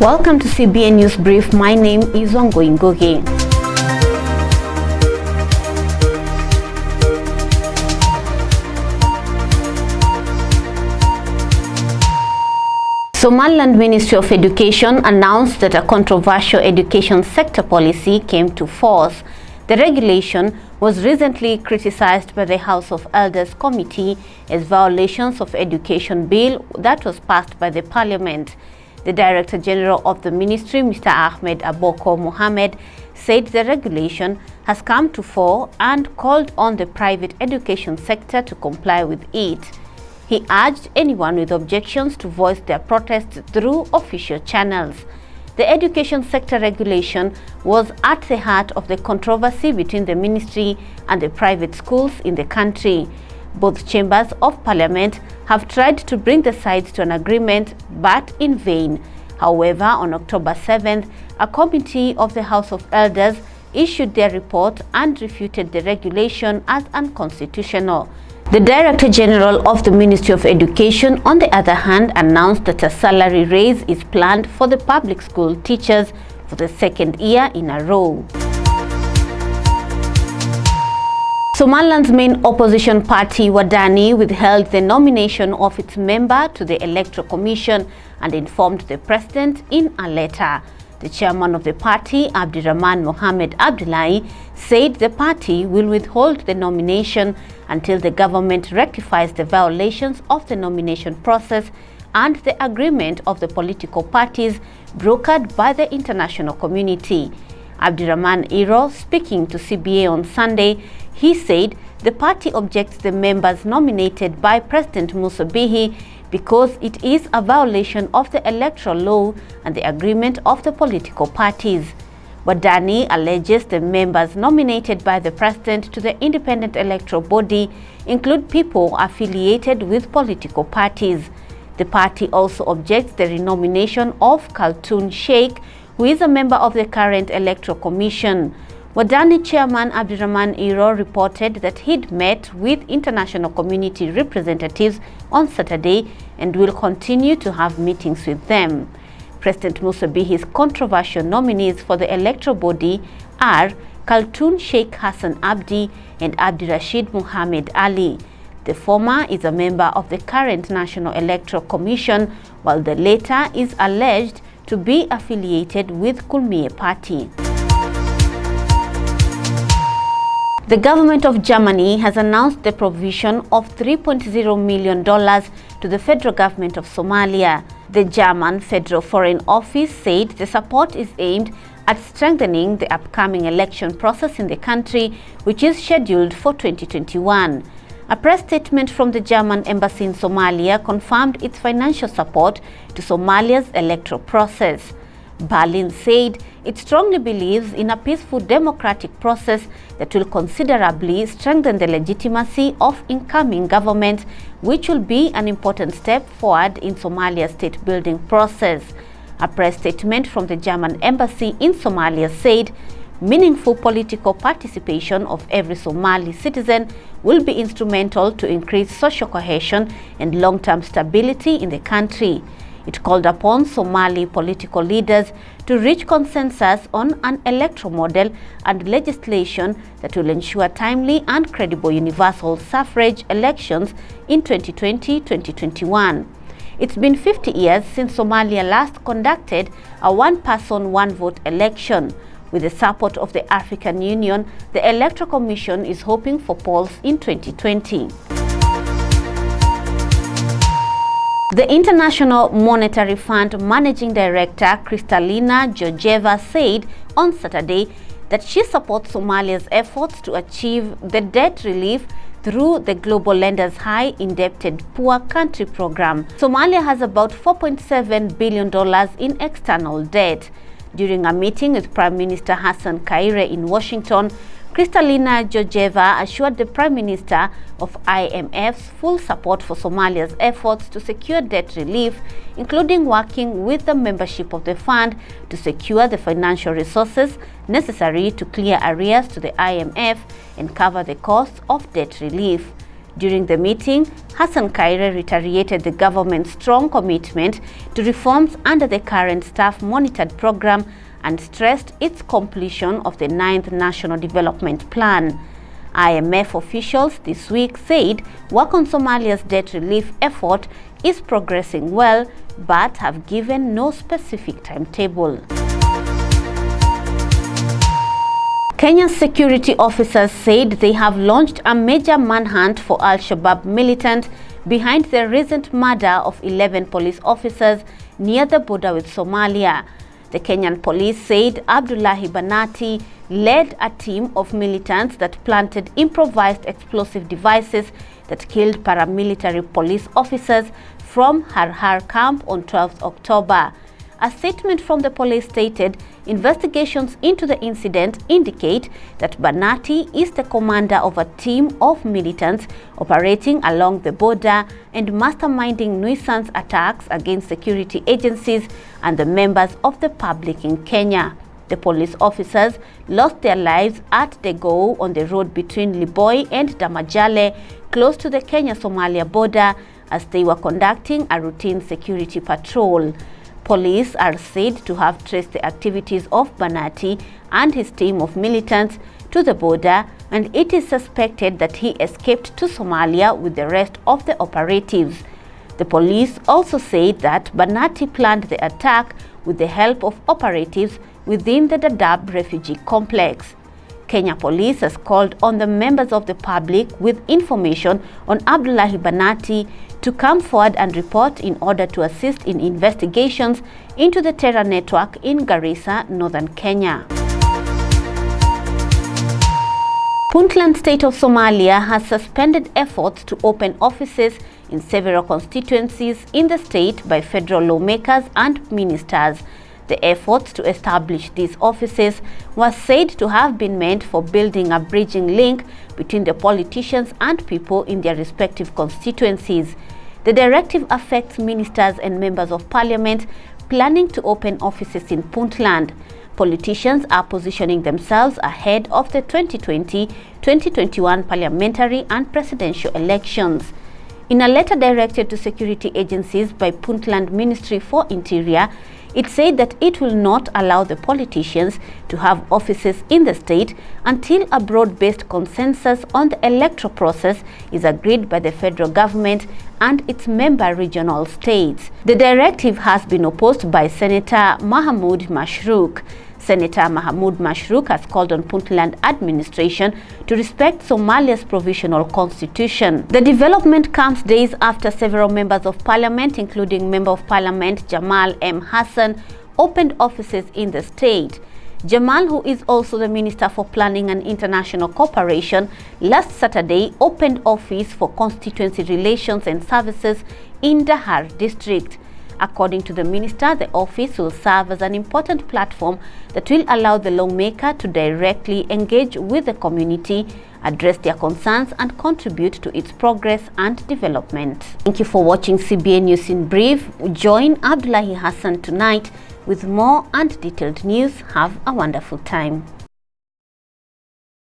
Welcome to CBA News Brief. My name is Wangui Ngugi. Somaliland Ministry of Education announced that a controversial education sector policy came to force. The regulation was recently criticized by the House of Elders Committee as violations of education bill that was passed by the parliament. The Director General of the ministry, Mr. Ahmed Aboko Mohammed, said the regulation has come to fore and called on the private education sector to comply with it. He urged anyone with objections to voice their protests through official channels. The education sector regulation was at the heart of the controversy between the ministry and the private schools in the country. Both chambers of parliament have tried to bring the sides to an agreement, but in vain. However, on October 7th, a committee of the House of Elders issued their report and refuted the regulation as unconstitutional. The Director General of the Ministry of Education, on the other hand, announced that a salary raise is planned for the public school teachers for the second year in a row. Somaliland's main opposition party, Wadani, withheld the nomination of its member to the Electoral Commission and informed the president in a letter. The chairman of the party, Abdirahman Mohamed Abdullahi, said the party will withhold the nomination until the government rectifies the violations of the nomination process and the agreement of the political parties brokered by the international community. Abdirahman Iro, speaking to CBA on Sunday, he said the party objects the members nominated by President Musa Bihi because it is a violation of the electoral law and the agreement of the political parties. Wadani alleges the members nominated by the president to the independent electoral body include people affiliated with political parties. The party also objects the renomination of Khaltoon Sheikh, who is a member of the current Electoral Commission. Wadani chairman Abdirahman Iro reported that he'd met with international community representatives on Saturday and will continue to have meetings with them. President Musa Bihi's controversial nominees for the electoral body are Khaltoon Sheikh Hassan Abdi and Abdirashid Muhammad Ali. The former is a member of the current National Electoral Commission, while the latter is alleged to be affiliated with Kulmiye Party. The government of Germany has announced the provision of $3.0 million to the federal government of Somalia. The German Federal Foreign Office said the support is aimed at strengthening the upcoming election process in the country, which is scheduled for 2021. A press statement from the German embassy in Somalia confirmed its financial support to Somalia's electoral process. Berlin said it strongly believes in a peaceful democratic process that will considerably strengthen the legitimacy of incoming government, which will be an important step forward in Somalia's state-building process. A press statement from the German embassy in Somalia said meaningful political participation of every Somali citizen will be instrumental to increase social cohesion and long-term stability in the country. It called upon Somali political leaders to reach consensus on an electoral model and legislation that will ensure timely and credible universal suffrage elections in 2020-2021. It's been 50 years since Somalia last conducted a one-person, one-vote election. With the support of the African Union, the Electoral Commission is hoping for polls in 2020. The International Monetary Fund Managing Director Kristalina Georgieva said on Saturday that she supports Somalia's efforts to achieve the debt relief through the Global Lenders High Indebted Poor Country program. Somalia has about $4.7 billion in external debt. During a meeting with Prime Minister Hassan Kaire in Washington, Kristalina Georgieva assured the Prime Minister of IMF's full support for Somalia's efforts to secure debt relief, including working with the membership of the fund to secure the financial resources necessary to clear arrears to the IMF and cover the costs of debt relief. During the meeting, Hassan Kaire reiterated the government's strong commitment to reforms under the current staff monitored program and stressed its completion of the 9th National Development Plan. IMF officials this week said work on Somalia's debt relief effort is progressing well, but have given no specific timetable. Kenya's security officers said they have launched a major manhunt for Al-Shabaab militants behind the recent murder of 11 police officers near the border with Somalia. The Kenyan police said Abdullahi Banati led a team of militants that planted improvised explosive devices that killed paramilitary police officers from Harhar camp on 12th October. A statement from the police stated investigations into the incident indicate that Banati is the commander of a team of militants operating along the border and masterminding nuisance attacks against security agencies and the members of the public in Kenya. The police officers lost their lives at the Go on the road between Liboi and Damajale, close to the Kenya-Somalia border, as they were conducting a routine security patrol. Police are said to have traced the activities of Banati and his team of militants to the border, and it is suspected that he escaped to Somalia with the rest of the operatives. The police also said that Banati planned the attack with the help of operatives within the Dadaab refugee complex. Kenya Police has called on the members of the public with information on Abdullahi Banati to come forward and report in order to assist in investigations into the terror network in Garissa, northern Kenya. Puntland state of Somalia has suspended efforts to open offices in several constituencies in the state by federal lawmakers and ministers. The efforts to establish these offices was said to have been meant for building a bridging link between the politicians and people in their respective constituencies. The directive affects ministers and members of parliament planning to open offices in Puntland. Politicians are positioning themselves ahead of the 2020-2021 parliamentary and presidential elections. In a letter directed to security agencies by Puntland Ministry for Interior, it said that it will not allow the politicians to have offices in the state until a broad-based consensus on the electoral process is agreed by the federal government and its member regional states. The directive has been opposed by Senator Mahmoud Mashrooq. Senator Mahmoud Mashrooq has called on Puntland administration to respect Somalia's provisional constitution. The development comes days after several members of parliament, including Member of Parliament Jamal M. Hassan, opened offices in the state. Jamal, who is also the Minister for Planning and International Cooperation, last Saturday opened office for constituency relations and services in Dahar district. According to the minister, the office will serve as an important platform that will allow the lawmaker to directly engage with the community, address their concerns, and contribute to its progress and development. Thank you for watching CBA News in Brief. Join Abdullahi Hassan tonight with more and detailed news. Have a wonderful time.